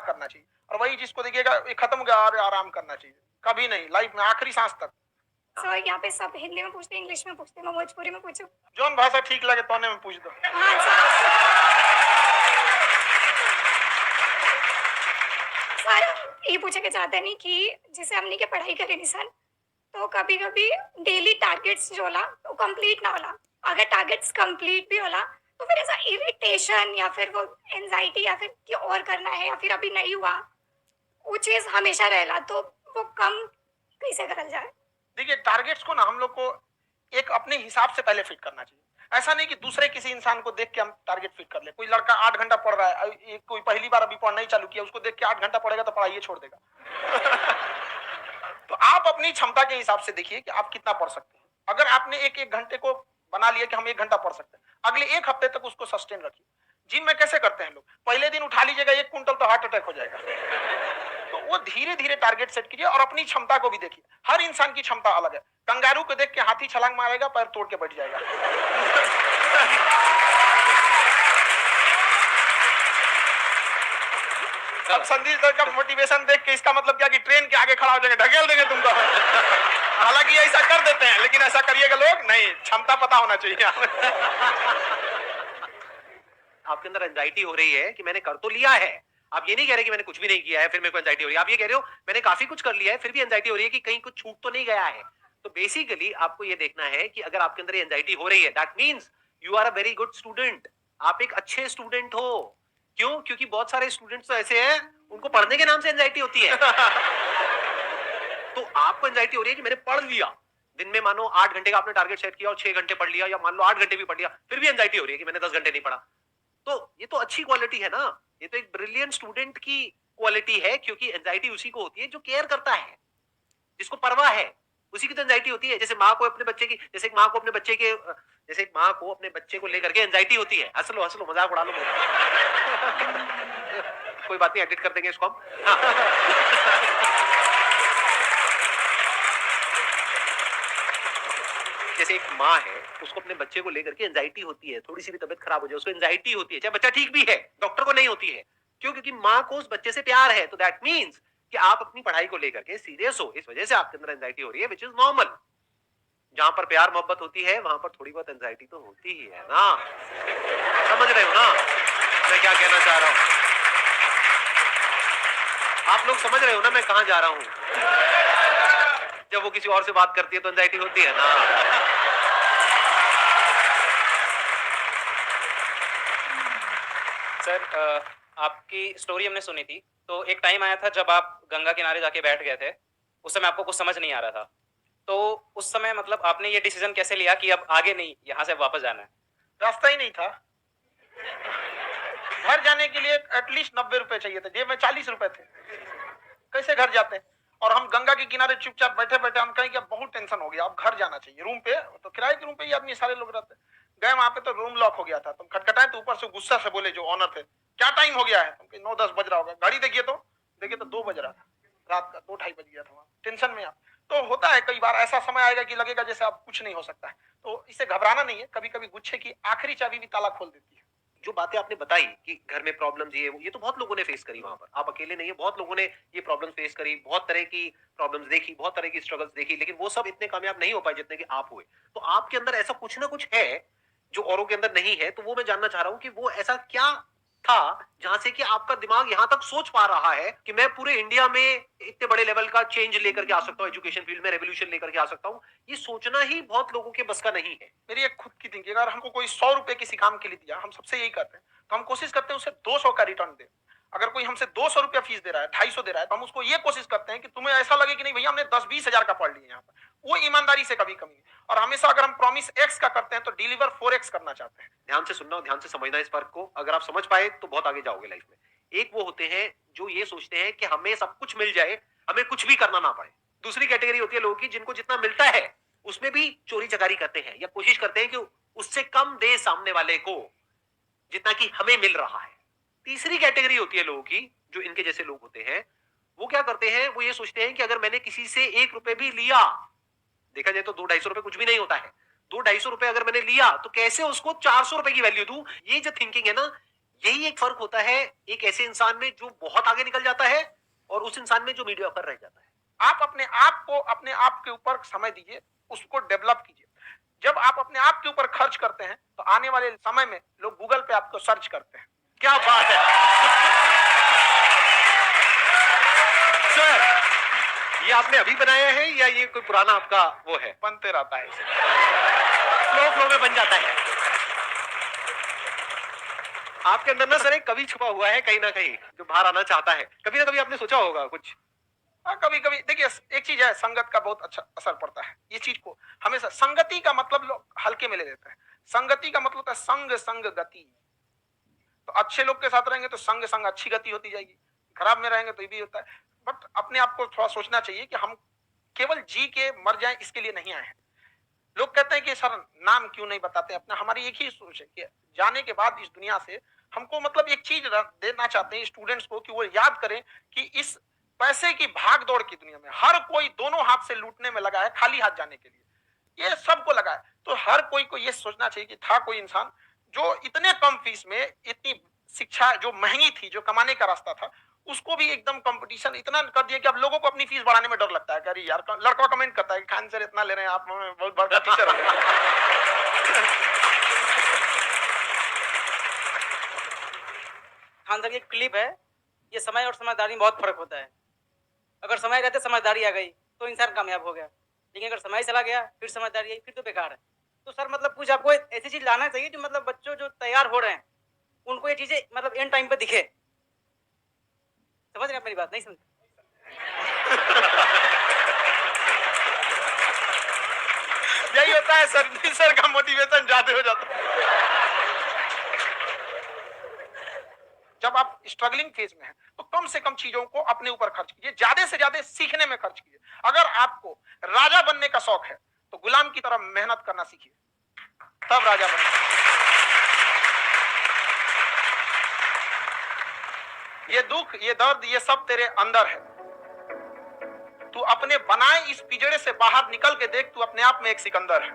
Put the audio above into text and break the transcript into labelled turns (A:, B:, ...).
A: करना चाहिए। और वही जिसको देखिएगा ये खत्म हो गया और आराम करना चाहिए, कभी नहीं लाइफ में आखिरी सांस तक।
B: सर यहाँ पे सब हिंदी में पूछते हैं, इंग्लिश में पूछते हैं, मैं भोजपुरी में पूछूं?
A: जौन भाषा ठीक लगे तौने में पूछ दो।
B: हाँ सर ये पूछे के चाहते नहीं कि जैसे हमने के पढ़ाई करी नहीं सर, तो कभी कभी डेली टारगेट्स जो होला वो कंप्लीट ना होला। अगर टारगेट्स कंप्लीट भी होला तो फिर ऐसा इरिटेशन या फिर वो एंजाइटी या फिर कि और करना है या फिर अभी नहीं हुआ, वो चीज हमेशा रहेला, तो वो कम कैसे करल जाए?
A: देखिए टारगेट्स को ना हम लोग को एक अपने हिसाब से पहले फिट करना चाहिए। ऐसा नहीं कि दूसरे किसी इंसान को देख के हम टारगेट फिट कर ले। कोई लड़का 8 घंटा पढ़ रहा है, कोई पहली बार अभी पढ़ना ही चालू किया, उसको देख के 8 घंटा पढ़ेगा तो पढ़ाई छोड़ देगा। तो आप अपनी क्षमता के हिसाब से देखिए कि आप कितना पढ़ सकते हैं। अगर आपने एक एक घंटे को बना लिया कि हम 1 घंटा पढ़ सकते हैं, अगले 1 हफ्ते तक उसको सस्टेन रखिए। जिम में कैसे करते हैं लोग, पहले दिन उठा लीजिएगा 1 क्विंटल तो हार्ट अटैक हो जाएगा। तो वो धीरे धीरे टारगेट सेट कीजिए और अपनी क्षमता को भी देखिए। हर इंसान की क्षमता अलग है। कंगारू को देख के हाथी छलांग मारेगा, पैर तोड़ के बैठ जाएगा। अब संदीप सर का मोटिवेशन देख के इसका मतलब क्या कि ट्रेन के आगे खड़ा हो जाएंगे, ढकेल देंगे तुमको। हालांकि ऐसा कर देते हैं, लेकिन ऐसा करिएगा लोग नहीं, क्षमता पता होना चाहिए।
C: आपके अंदर एंजाइटी हो रही है कि मैंने कर तो लिया है, आप ये नहीं कह रहे कि मैंने कुछ भी नहीं किया है फिर मेरे को एंजाइटी हो रही है। आप ये कह रहे हो मैंने काफी कुछ कर लिया है फिर भी एंजाइटी हो रही है कि कहीं कुछ छूट तो नहीं गया है। तो बेसिकली आपको ये देखना है कि अगर आपके अंदर एंजाइटी हो रही है that means you are a very good student, आप एक अच्छे स्टूडेंट हो। क्यों? क्योंकि बहुत सारे स्टूडेंट्स तो ऐसे हैं उनको पढ़ने के नाम से एंजाइटी होती है। तो आपको एंजाइटी हो रही है कि मैंने पढ़ लिया, दिन में मानो 8 घंटे का आपने टारगेट सेट किया और 6 घंटे पढ़ लिया, या मान लो 8 घंटे भी पढ़ लिया, फिर भी एंजाइटी हो रही है कि मैंने 10 घंटे नहीं पढ़ा। तो ये तो अच्छी क्वालिटी है ना, ये तो एक ब्रिलियंट स्टूडेंट की क्वालिटी है, क्योंकि एंजाइटी उसी को होती है जो केयर करता है, जिसको परवाह है, उसी की तो एंजाइटी होती है। जैसे माँ को अपने बच्चे की, जैसे एक माँ को अपने बच्चे के, जैसे एक माँ को अपने बच्चे को लेकर के एंजाइटी होती है। हंस लो मजाक उड़ा लो। कोई बात नहीं, एडिट कर देंगे इसको हम। जैसे एक माँ है, उसको अपने बच्चे को लेकर के एंजाइटी होती है, थोड़ी सी भी तबीयत खराब हो जाए उसको एंजाइटी होती है, चाहे बच्चा ठीक भी है, डॉक्टर को नहीं होती है। क्यों? क्योंकि माँ को उस बच्चे से प्यार है। तो दैट मीन्स कि आप अपनी पढ़ाई को लेकर के सीरियस हो, इस वजह से आपके अंदर एंजाइटी हो रही है, विच इज नॉर्मल। जहां पर प्यार मोहब्बत होती है वहां पर थोड़ी बहुत एंजाइटी तो होती ही है ना। समझ रहे हो ना मैं क्या कहना चाह रहा हूं? आप लोग समझ रहे हो ना मैं कहां जा रहा हूं? जब वो किसी और से बात करती है तो एंजाइटी होती है ना।
D: सर आपकी स्टोरी हमने सुनी थी, तो एक टाइम आया था जब आप गंगा किनारे जाके बैठ गए थे। उस समय आपको कुछ समझ नहीं आ रहा था, तो उस समय मतलब आपने ये डिसीजन कैसे लिया कि अब आगे नहीं, यहाँ से वापस जाना है?
A: रास्ता ही नहीं था। घर जाने के लिए एटलीस्ट 90 रुपए चाहिए थे, जेब में 40 रुपए थे। कैसे घर जाते हैं? और हम गंगा के किनारे चुपचाप बैठे बैठे हम कहें कि अब बहुत टेंशन हो गया, अब घर जाना चाहिए। रूम पे तो किराए के रूम पे ही आदमी सारे लोग रहते। गए वहां पे तो रूम लॉक हो गया था। तुम खटखटाए तो ऊपर से गुस्सा से बोले जो ऑनर थे, क्या टाइम हो गया है? तुम 9-10 बज रहा होगा। गाड़ी देखिए तो 2 बज रहा था रात का, 2-2:30 बज गया था। वहां टेंशन में आप तो होता है, कई बार ऐसा समय आएगा कि लगेगा जैसे अब कुछ नहीं हो सकता है। तो इससे घबराना नहीं है। कभी कभी गुच्छे की आखिरी चाबी भी ताला खोल देती है।
C: जो बातें आपने बताई कि घर में प्रॉब्लम ये तो बहुत लोगों ने फेस करी वहां पर, आप अकेले नहीं है, बहुत लोगों ने ये प्रॉब्लम फेस करी, बहुत तरह की प्रॉब्लम्स देखी, बहुत तरह की स्ट्रगल्स देखी, लेकिन वो सब इतने कामयाब नहीं हो पाए जितने कि आप हुए। तो आपके अंदर ऐसा कुछ ना कुछ है जो औरों के अंदर नहीं है। तो वो मैं जानना चाह रहा हूं कि वो ऐसा क्या था जहां से कि आपका दिमाग यहां तक सोच पा रहा है कि मैं पूरे इंडिया में इतने बड़े लेवल का चेंज लेकर के आ सकता हूं, एजुकेशन फील्ड में रेवोल्यूशन लेकर के आ सकता हूं। ये सोचना ही बहुत लोगों के बस का नहीं है।
A: मेरी एक खुद की थिंकिंग, अगर हमको कोई 100 रुपए किसी काम के लिए दिया, हम सबसे यही करते हैं, तो हम कोशिश करते हैं उसे 200 का रिटर्न दे। अगर कोई हमसे 200 रुपया फीस दे रहा है, 250 दे रहा है, तो हम उसको ये कोशिश करते हैं कि तुम्हें ऐसा लगे कि नहीं भैया हमने 10-20 हजार का पढ़ लिया यहाँ पर। वो ईमानदारी से कभी कमी नहीं। और हमेशा अगर हम प्रॉमिस एक्स का करते हैं तो डिलीवर 4x करना चाहते हैं।
C: ध्यान से सुनना और ध्यान से समझना इस फर्क को। अगर आप समझ पाए तो बहुत आगे जाओगे लाइफ में। एक वो होते हैं जो ये सोचते हैं कि हमें सब कुछ मिल जाए, हमें कुछ भी करना ना पड़े। दूसरी कैटेगरी होती है लोगों की जिनको जितना मिलता है उसमें भी चोरी चकारी करते हैं या कोशिश करते हैं कि उससे कम दे सामने वाले को जितना कि हमें मिल रहा है। तीसरी कैटेगरी होती है लोगों की जो इनके जैसे लोग होते हैं, वो क्या करते हैं, वो ये सोचते हैं कि अगर मैंने किसी से 1 रुपए भी लिया, देखा जाए तो 200-250 रुपए कुछ भी नहीं होता है, 200-250 रुपए अगर मैंने लिया तो कैसे उसको 400 रुपए की वैल्यू दूं। ये जो थिंकिंग है ना, यही एक फर्क होता है एक ऐसे इंसान में जो बहुत आगे निकल जाता है और उस इंसान में जो मीडियोकर रह जाता है।
A: आप अपने आप को अपने आप के ऊपर समय दीजिए, उसको डेवलप कीजिए। जब आप अपने आप के ऊपर खर्च करते हैं तो आने वाले समय में लोग गूगल पे आपको सर्च करते हैं।
C: क्या बात है सर, ये आपने अभी बनाया है या ये कोई पुराना आपका वो है?
A: बनते रहता है इसे।
C: फ्लो फ्लो में बन जाता है। आपके अंदर ना सर एक कवि छुपा हुआ है कहीं ना कहीं जो बाहर आना चाहता है। कभी ना कभी आपने सोचा होगा कुछ?
A: हाँ, कभी कभी देखिए, एक चीज है, संगत का बहुत अच्छा असर पड़ता है। ये चीज को हमेशा संगति का मतलब लोग हल्के में ले लेते हैं। संगति का मतलब है संग संग गति। तो अच्छे लोग के साथ रहेंगे तो संग संग अच्छी गति होती जाएगी, खराब में रहेंगे तो ये भी होता है। बट अपने आप को थोड़ा सोचना चाहिए कि हम केवल जी के मर जाएं इसके लिए नहीं आए हैं। लोग कहते हैं कि सर नाम क्यों नहीं बताते अपना। हमारी एक ही सोच है कि जाने के बाद इस दुनिया से हमको मतलब एक चीज देना चाहते हैं स्टूडेंट्स को कि वो याद करें कि इस पैसे की भाग दौड़ की दुनिया में हर कोई दोनों हाथ से लूटने में लगा है, खाली हाथ जाने के लिए ये सबको लगा है। तो हर कोई को ये सोचना चाहिए कि था कोई इंसान जो इतने कम फीस में इतनी शिक्षा जो महंगी थी, जो कमाने का रास्ता था, उसको भी एकदम कंपटीशन इतना कर दिया कि अब लोगों को अपनी फीस बढ़ाने में डर लगता है कि अरे यार, लड़का कमेंट करता है कि खान सर इतना ले रहे हैं, आप बहुत बड़ा टीचर हो गए।
E: खान सर की एक क्लिप है, ये समय और समझदारी में बहुत फर्क होता है। अगर समय रहते समझदारी आ गई तो इंसान कामयाब हो गया, लेकिन अगर समय चला गया फिर समझदारी आई फिर तो बेकार है। तो सर मतलब कुछ आपको ऐसी चीज लाना चाहिए जो मतलब बच्चों जो तैयार हो रहे हैं उनको ये चीजें मतलब एंड टाइम पे दिखे। समझ रहे हैं आप मेरी बात? नहीं समझ?
A: यही होता है सर, सर का मोटिवेशन ज्यादा हो जाता है। जब आप स्ट्रगलिंग फेज में हैं तो कम से कम चीजों को अपने ऊपर खर्च कीजिए, ज्यादा से ज्यादा सीखने में खर्च कीजिए। अगर आपको राजा बनने का शौक है तो गुलाम की तरह मेहनत करना सीखिए, तब राजा बनिए। ये दुख, ये दर्द, ये सब तेरे अंदर है। तू अपने बनाए इस पिंजड़े से बाहर निकल के देख, तू अपने आप में एक सिकंदर है।